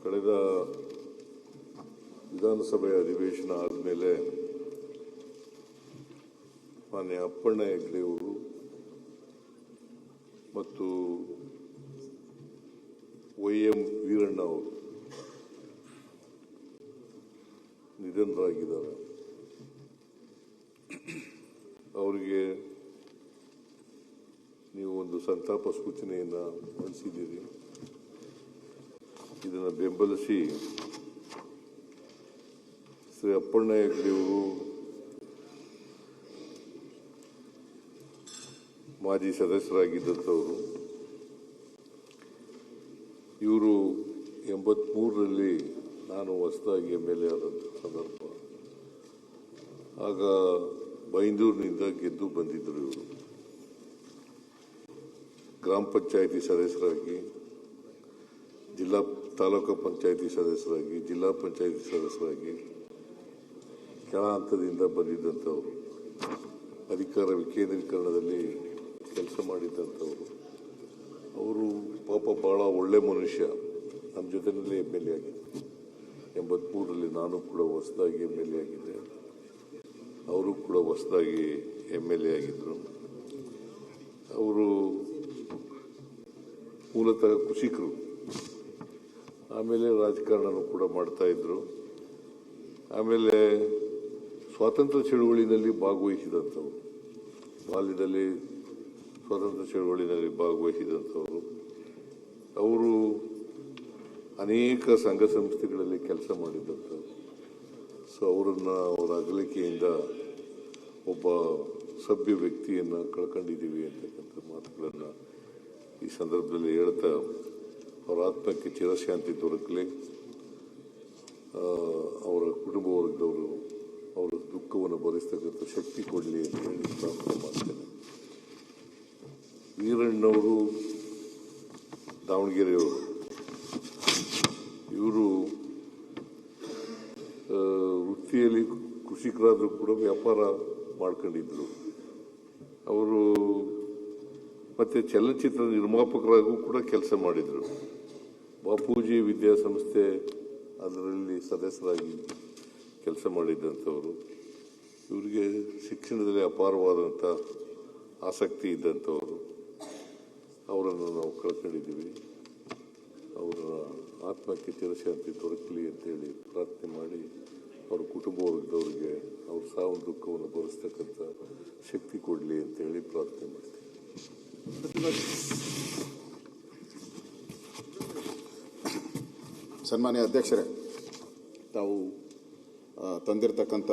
ಕಳೆದ ವಿಧಾನಸಭೆ ಅಧಿವೇಶನ ಆದಮೇಲೆ ಮಾನ್ಯ ಅಪ್ಪಣ್ಣ ಹೆಗ್ಡೆಯವರು ಮತ್ತು ವೈ.ಎಂ. ವೀರಣ್ಣ ಅವರು ನಿಧನರಾಗಿದ್ದಾರೆ. ಅವರಿಗೆ ನೀವು ಒಂದು ಸಂತಾಪ ಸೂಚನೆಯನ್ನು ಮಂಡಿಸಿದ್ದೀರಿ. ಇದನ್ನು ಬೆಂಬಲಿಸಿ ಶ್ರೀ ಅಪ್ಪಣ್ಣ ಹೆಗ್ಡೆಯವರು ಮಾಜಿ ಸದಸ್ಯರಾಗಿದ್ದಂಥವರು. ಇವರು 83ರಲ್ಲಿ ನಾನು ಹೊಸದಾಗಿ MLA ಆದಂಥ ಸಂದರ್ಭ. ಆಗ ಬೈಂದೂರಿನಿಂದ ಗೆದ್ದು ಬಂದಿದ್ದರು. ಇವರು ಗ್ರಾಮ ಪಂಚಾಯಿತಿ ಸದಸ್ಯರಾಗಿ, ತಾಲೂಕು ಪಂಚಾಯಿತಿ ಸದಸ್ಯರಾಗಿ, ಜಿಲ್ಲಾ ಪಂಚಾಯಿತಿ ಸದಸ್ಯರಾಗಿ ಕೆಳ ಹಂತದಿಂದ ಬಂದಿದ್ದಂಥವರು. ಅಧಿಕಾರ ವಿಕೇಂದ್ರೀಕರಣದಲ್ಲಿ ಕೆಲಸ ಮಾಡಿದ್ದಂಥವರು. ಅವರು ಪಾಪ ಭಾಳ ಒಳ್ಳೆ ಮನುಷ್ಯ. ನಮ್ಮ ಜೊತೆಯಲ್ಲೇ MLA ಆಗಿದ್ದರು. 83ರಲ್ಲಿ ನಾನು ಕೂಡ ಹೊಸದಾಗಿ MLA ಆಗಿದ್ದೆ. ಅವರು ಕೂಡ ಹೊಸದಾಗಿ MLA ಆಗಿದ್ದರು. ಅವರು ಮೂಲತಃ ಕೃಷಿಕರು, ಆಮೇಲೆ ರಾಜಕಾರಣನೂ ಕೂಡ ಮಾಡ್ತಾಯಿದ್ರು. ಆಮೇಲೆ ಸ್ವಾತಂತ್ರ್ಯ ಚಳುವಳಿನಲ್ಲಿ ಭಾಗವಹಿಸಿದಂಥವ್ರು, ಬಾಲ್ಯದಲ್ಲಿ ಸ್ವಾತಂತ್ರ್ಯ ಚಳುವಳಿನಲ್ಲಿ ಭಾಗವಹಿಸಿದಂಥವರು. ಅವರು ಅನೇಕ ಸಂಘ ಸಂಸ್ಥೆಗಳಲ್ಲಿ ಕೆಲಸ ಮಾಡಿದ್ದಂಥವ್ರು. ಸೊ ಅವರ ಅಗಲಿಕೆಯಿಂದ ಒಬ್ಬ ಸಭ್ಯ ವ್ಯಕ್ತಿಯನ್ನು ಕಳ್ಕೊಂಡಿದ್ದೀವಿ ಅಂತಕ್ಕಂಥ ಮಾತುಗಳನ್ನು ಈ ಸಂದರ್ಭದಲ್ಲಿ ಹೇಳ್ತಾ, ಅವರ ಆತ್ಮಕ್ಕೆ ಚಿರಶಾಂತಿ ದೊರಕಲಿ, ಅವರ ಕುಟುಂಬ ವರ್ಗದವರು ಅವರ ದುಃಖವನ್ನು ಭರಿಸ್ತಕ್ಕಂಥ ಶಕ್ತಿ ಕೊಡಲಿ ಅಂತ ಹೇಳಿ ಪ್ರಾರ್ಥನೆ ಮಾಡ್ತೇನೆ. ವೀರಣ್ಣವರು ದಾವಣಗೆರೆಯವರು. ಇವರು ವೃತ್ತಿಯಲ್ಲಿ ಕೃಷಿಕರಾದರೂ ಕೂಡ ವ್ಯಾಪಾರ ಮಾಡ್ಕೊಂಡಿದ್ರು. ಅವರು ಮತ್ತೆ ಚಲನಚಿತ್ರ ನಿರ್ಮಾಪಕರಾಗೂ ಕೂಡ ಕೆಲಸ ಮಾಡಿದರು. ಬಾಪೂಜಿ ವಿದ್ಯಾಸಂಸ್ಥೆ ಅದರಲ್ಲಿ ಸದಸ್ಯರಾಗಿ ಕೆಲಸ ಮಾಡಿದ್ದಂಥವರು. ಇವರಿಗೆ ಶಿಕ್ಷಣದಲ್ಲಿ ಅಪಾರವಾದಂಥ ಆಸಕ್ತಿ ಇದ್ದಂಥವರು. ಅವರನ್ನು ನಾವು ಕಳ್ಕೊಂಡಿದ್ದೀವಿ. ಅವರ ಆತ್ಮಕ್ಕೆ ಚಿರಶಾಂತಿ ದೊರಕಲಿ ಅಂತೇಳಿ ಪ್ರಾರ್ಥನೆ ಮಾಡಿ, ಅವರ ಕುಟುಂಬ ವರ್ಗದವರಿಗೆ ಅವ್ರ ಸಾವು ದುಃಖವನ್ನು ಭರಿಸ್ತಕ್ಕಂಥ ಶಕ್ತಿ ಕೊಡಲಿ ಅಂತೇಳಿ ಪ್ರಾರ್ಥನೆ ಮಾಡ್ತೀವಿ. ಸನ್ಮಾನ್ಯ ಅಧ್ಯಕ್ಷರೇ, ತಾವು ತಂದಿರತಕ್ಕಂಥ